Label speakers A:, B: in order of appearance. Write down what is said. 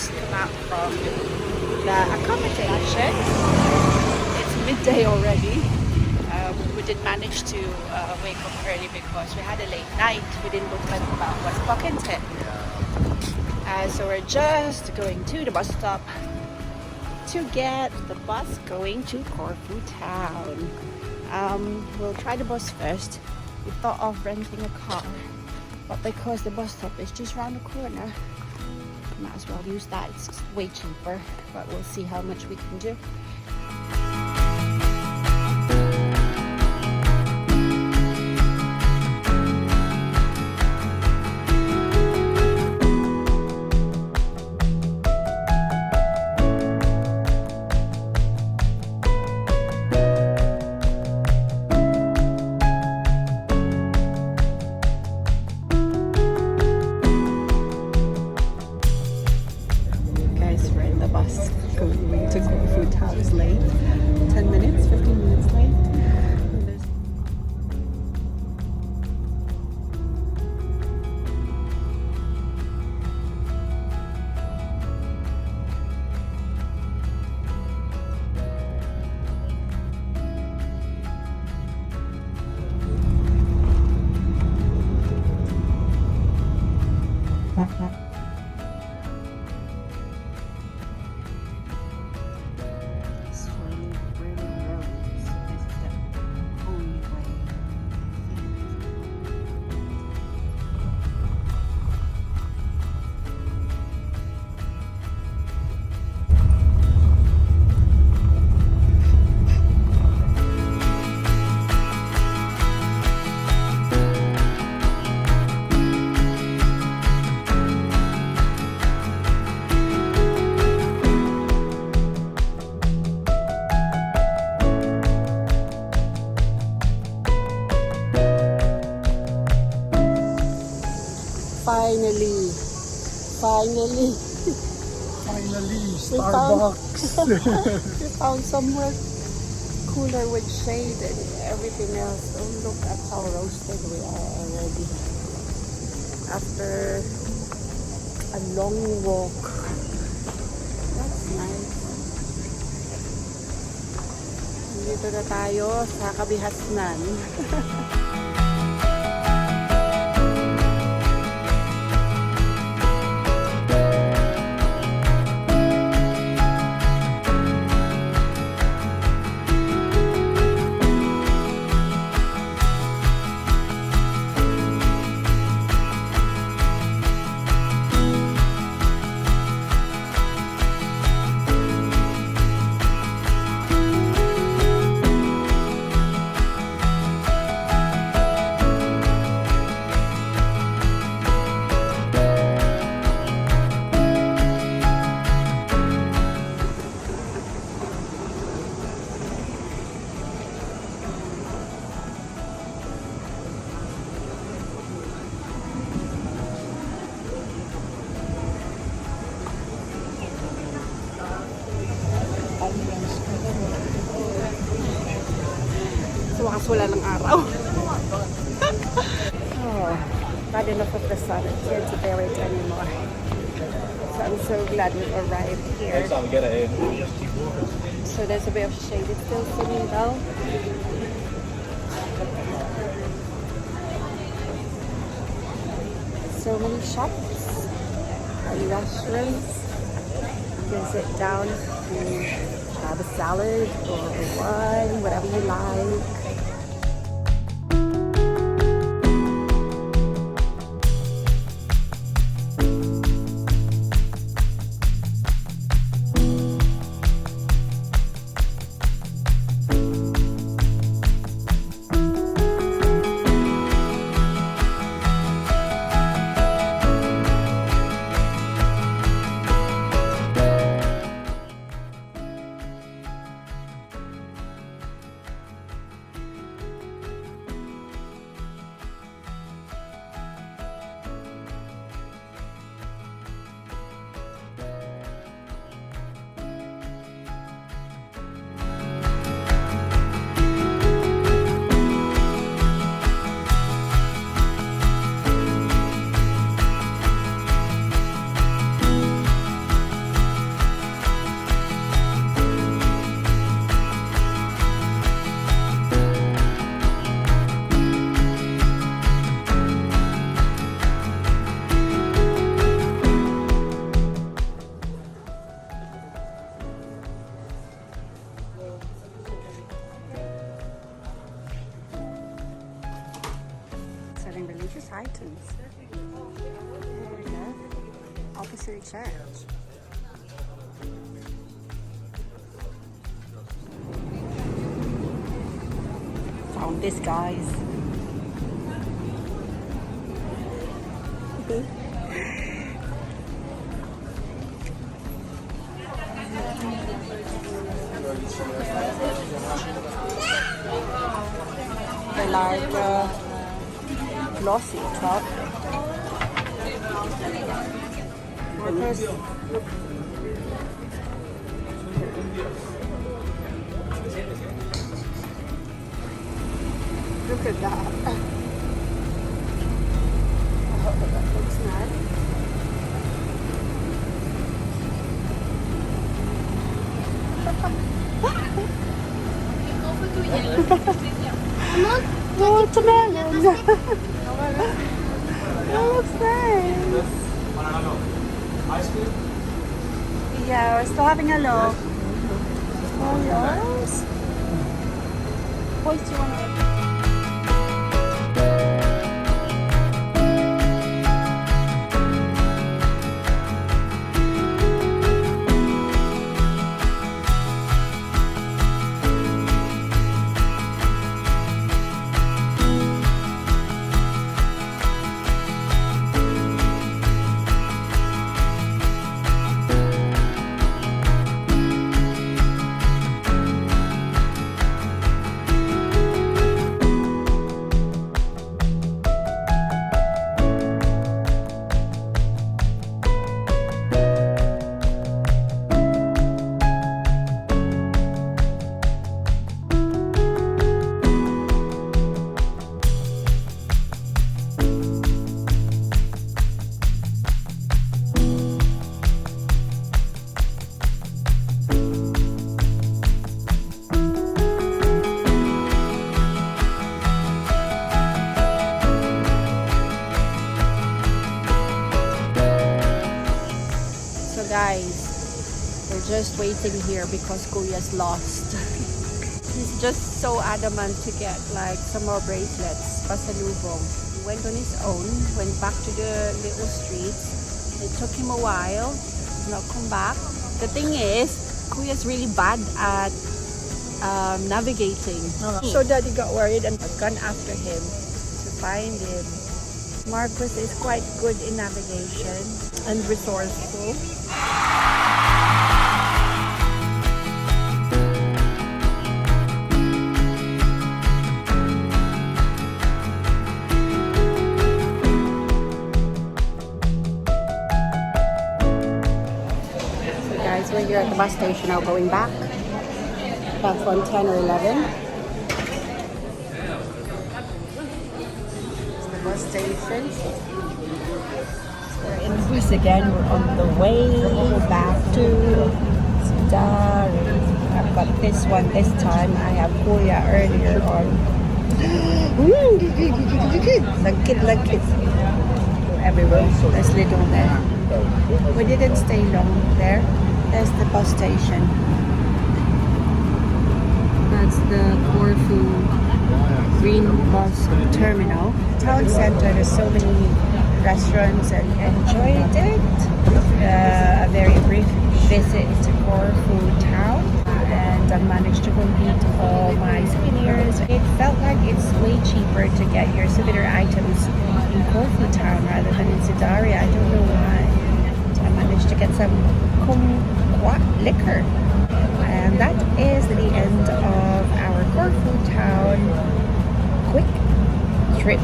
A: just come out from the accommodation. It's midday already. We did manage to wake up early because we had a late night. We didn't go to bed about 1 o'clock in 10. So we're just going to the bus stop to get the bus going to Corfu Town. We'll try the bus first. We thought of renting a car, but because the bus stop is just around the corner, might as well use that. It's just way cheaper, but we'll see how much we can do. Going to Corfu Town is late. 10 minutes, 15 minutes late. Finally, Starbucks. We found somewhere cooler with shade and everything else. Oh, look at how roasted we are already. After a long walk. That's nice. Dito na tayo sa Kabihasnan. Wala ng araw. Oh, not enough of the sun. I can't bear it anymore. So I'm so glad we've arrived here. So there's a bit of shade. It's still sunny though. So many shops and restaurants. You can sit down and have a salad or a wine, whatever you like.
B: selling religious items. There we go. Opposite church. Found this, guys. They like glossy top. Workers. Look at that. Oh, that looks nice. Watermelon. That looks nice.
C: Ice cream?
B: Yeah, we're still having a look. Oh, yours? Boys, do you want to? Guys, we're just waiting here because Kuya's lost. He's just so adamant to get like some more bracelets, pasalubong. He went on his own, went back to the little streets. It took him a while, he's not come back. The thing is, Kuya's really bad at navigating. So Daddy got worried and I've gone after him to find him. Marcus is quite good in navigation and resourceful. So we're here at the bus station now, going back. Back on 10 or 11. It's the bus station. We're in bus again. We're on the way back to Sidari. I've got this one this time. I have Kuya earlier on. Lagkit. Everywhere. There's little there. We didn't stay long there. There's the bus station. That's the Corfu Green Bus Terminal. Town center, there's so many restaurants and enjoyed it. A very brief visit to Corfu Town and I managed to complete all my souvenirs. It felt like it's way cheaper to get your souvenir items in Corfu Town rather than in Sidari. I don't know why. I managed to get some kumquat liquor. And that is the end of our Corfu Town quick trip.